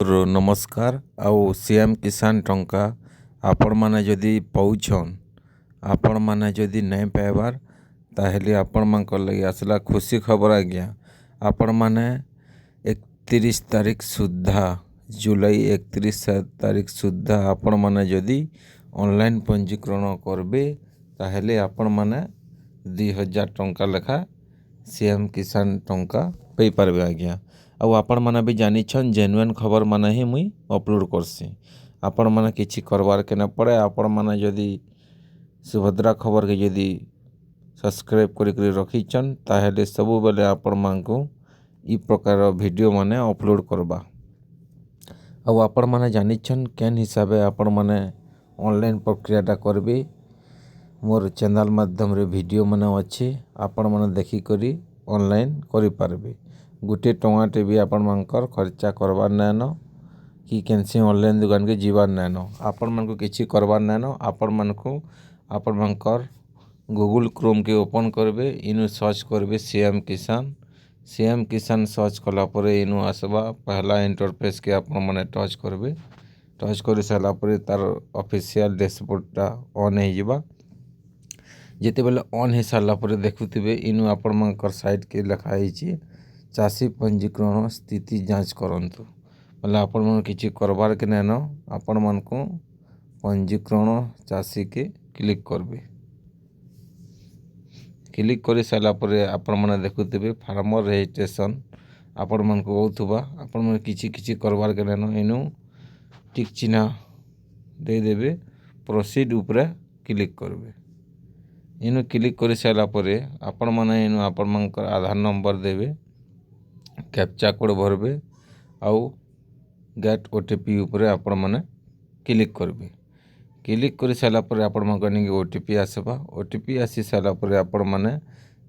ତରଫରୁ ନମସ୍କାର। ଆଉ ସିଏମ୍ କିଷାନ ଟଙ୍କା ଆପଣମାନେ ଯଦି ପାଉଛନ୍, ଆପଣମାନେ ଯଦି ନାଇଁ ପାଇବାର୍ ତାହେଲେ ଆପଣମାନଙ୍କର ଲାଗି ଆସିଲା ଖୁସି ଖବର ଆଜ୍ଞା। ଆପଣମାନେ 31 ତାରିଖ ସୁଦ୍ଧା, ଜୁଲାଇ 31 ତାରିଖ ସୁଦ୍ଧା ଆପଣମାନେ ଯଦି ଅନଲାଇନ୍ ପଞ୍ଜୀକରଣ କରିବେ ତାହେଲେ ଆପଣମାନେ 2000 ଟଙ୍କା ଲେଖା ସିଏମ୍ କିଷାନ ଟଙ୍କା ପାଇପାରିବେ ଆଜ୍ଞା। ଆଉ ଆପଣମାନେ ବି ଜାନିଛନ୍ ଜେନୁଇନ୍ ଖବର ମାନେ ହିଁ ମୁଇଁ ଅପଲୋଡ଼ କରସି। ଆପଣମାନେ କିଛି କରବାର୍ କେ ନା ପଡ଼େ। ଆପଣମାନେ ଯଦି ସୁଭଦ୍ରା ଖବରକେ ଯଦି ସବସ୍କ୍ରାଇବ୍ କରିକି ରଖିଛନ୍ ତାହେଲେ ସବୁବେଲେ ଆପଣମାନଙ୍କୁ ଇ ପ୍ରକାର ଭିଡ଼ିଓ ମାନେ ଅପଲୋଡ଼ କରବା। ଆଉ ଆପଣମାନେ ଜାନିଛନ୍ କେନ୍ ହିସାବେ ଆପଣମାନେ ଅନଲାଇନ୍ ପ୍ରକ୍ରିୟାଟା କରିବେ। ମୋର୍ ଚ୍ୟାନେଲ୍ ମାଧ୍ୟମରେ ଭିଡ଼ିଓ ମାନେ ଅଛି, ଆପଣମାନେ ଦେଖିକରି ଅନଲାଇନ୍ କରିପାରିବେ। ଗୋଟିଏ ଟଙ୍କାଟେ ବି ଆପଣମାନଙ୍କର ଖର୍ଚ୍ଚା କରବାର୍ ନାଇଁନ କି କେନ୍ସି ଅନଲାଇନ୍ ଦୁକାନକେ ଯିବାର୍ ନାଇଁନ। ଆପଣମାନଙ୍କୁ କିଛି କରବାର୍ ନାଇଁନ। ଆପଣମାନଙ୍କର ଗୁଗୁଲ୍ କ୍ରୋମ୍କେ ଓପନ୍ କରିବେ, ଇନୁ ସର୍ଚ୍ଚ କରିବେ ସିଏମ୍ କିଷାନ। ସିଏମ୍ କିଷାନ ସର୍ଚ୍ଚ କଲା ପରେ ଇନୁ ଆସବା ପହଲା ଇଣ୍ଟରଫେସ୍କେ ଆପଣମାନେ ଟଚ୍ କରିବେ। ଟଚ୍ କରି ସାରିଲା ପରେ ତାର ଅଫିସିଆଲ୍ ଡ୍ୟାସବୋର୍ଡ଼ଟା ଅନ୍ ହେଇଯିବା। ଯେତେବେଲେ ଅନ୍ ହେଇସାରିଲା ପରେ ଦେଖୁଥିବେ ଇନୁ ଆପଣମାନଙ୍କର ସାଇଟ୍କେ ଲେଖା ହେଇଛି ଚାଷୀ ପଞ୍ଜୀକରଣ ସ୍ଥିତି ଯାଞ୍ଚ କରନ୍ତୁ। ବୋଲେ ଆପଣମାନେ କିଛି କରବାର୍ କେ ନାଇଁନ, ଆପଣମାନଙ୍କୁ ପଞ୍ଜୀକରଣ ଚାଷୀକେ କ୍ଲିକ୍ କରିବେ। କ୍ଲିକ୍ କରି ସାରିଲା ପରେ ଆପଣମାନେ ଦେଖୁଥିବେ ଫାର୍ମର ରେଜିଷ୍ଟ୍ରେସନ୍ ଆପଣମାନଙ୍କୁ ହେଉଥିବା। ଆପଣମାନେ କିଛି କରବାର୍ କେ ନାଇଁନ, ଇନୁ ଟିକ୍ ଚିହ୍ନ ଦେଇଦେବେ, ପ୍ରୋସିଡ୍ ଉପରେ କ୍ଲିକ୍ କରିବେ। ଇନୁ କ୍ଲିକ୍ କରି ସାରିଲା ପରେ ଆପଣମାନେ ଇନୁ ଆପଣମାନଙ୍କର ଆଧାର ନମ୍ବର ଦେବେ, କ୍ୟାପଚା କୋଡ଼୍ ଭରବେ ଆଉ ଗେଟ୍ OTP ଉପରେ ଆପଣମାନେ କ୍ଲିକ୍ କରିବେ। କ୍ଲିକ୍ କରି ସାରିଲା ପରେ ଆପଣମାନଙ୍କ ନିକେ OTP ଆସିବା। OTP ଆସି ସାରିଲା ପରେ ଆପଣମାନେ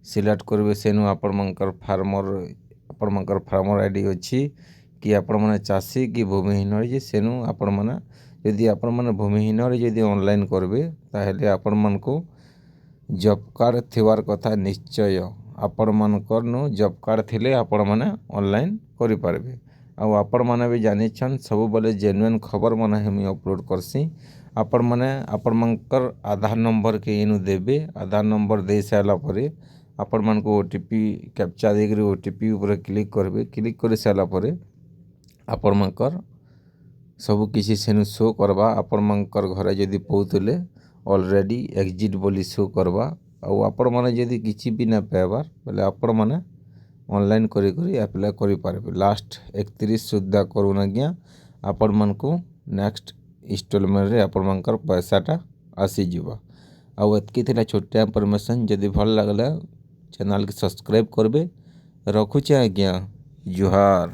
ସିଲେକ୍ଟ କରିବେ ସେନୁ ଆପଣମାନଙ୍କର ଫାର୍ମର ଆଇଡି ଅଛି କି ଆପଣମାନେ ଚାଷୀ କି ଭୂମିହୀନରେ ଯେ ସେନୁ ଆପଣମାନେ ଯଦି ଆପଣମାନେ ଭୂମିହୀନରେ ଯଦି ଅନଲାଇନ୍ କରିବେ ତାହେଲେ ଆପଣମାନଙ୍କୁ ଜବ୍ କାର୍ଡ଼ ଥିବାର କଥା ନିଶ୍ଚୟ। ଆପଣମାନଙ୍କରନୁ ଜବ୍ କାର୍ଡ଼ ଥିଲେ ଆପଣମାନେ ଅନଲାଇନ୍ କରିପାରିବେ। ଆଉ ଆପଣମାନେ ବି ଜାନିଛନ୍ ସବୁବେଲେ ଜେନୁଇନ୍ ଖବର ମାନେ ହିଁ ମୁଇଁ ଅପଲୋଡ଼ କରସି। ଆପଣମାନେ ଆପଣମାନଙ୍କର ଆଧାର ନମ୍ବରକେ ଇନୁ ଦେବେ। ଆଧାର ନମ୍ବର ଦେଇ ସାରିଲା ପରେ ଆପଣମାନଙ୍କୁ OTP କ୍ୟାପଚା ଦେଇକରି OTP ଉପରେ କ୍ଲିକ୍ କରିବେ। କ୍ଲିକ୍ କରି ସାରିଲା ପରେ ଆପଣମାନଙ୍କର ସବୁ କିଛି ସେନୁ ଶୋ କରବା। ଆପଣମାନଙ୍କର ଘରେ ଯଦି ପାଉଥିଲେ ଅଲରେଡ଼ି ଏକ୍ଜିଟ୍ ବୋଲି ଶୋ କରବା। ଆଉ ଆପଣମାନେ ଯଦି କିଛି ବି ନା ପାଇବାର୍ ବୋଲେ ଆପଣମାନେ ଅନଲାଇନ୍ କରି ଆପ୍ଲାଏ କରିପାରିବେ। ଲାଷ୍ଟ 31 ସୁଦ୍ଧା କରୁନ୍ ଆଜ୍ଞା, ଆପଣମାନଙ୍କୁ ନେକ୍ସଟ ଇନଷ୍ଟଲମେଣ୍ଟରେ ଆପଣମାନଙ୍କର ପଇସାଟା ଆସିଯିବ। ଆଉ ଏତ୍କି ଥିଲା ଛୋଟିଆ ଇନଫର୍ମେସନ୍। ଯଦି ଭଲ ଲାଗିଲା ଚ୍ୟାନେଲ୍କେ ସବସ୍କ୍ରାଇବ୍ କରିବେ। ରଖୁଛେ ଆଜ୍ଞା, ଜୁହାର।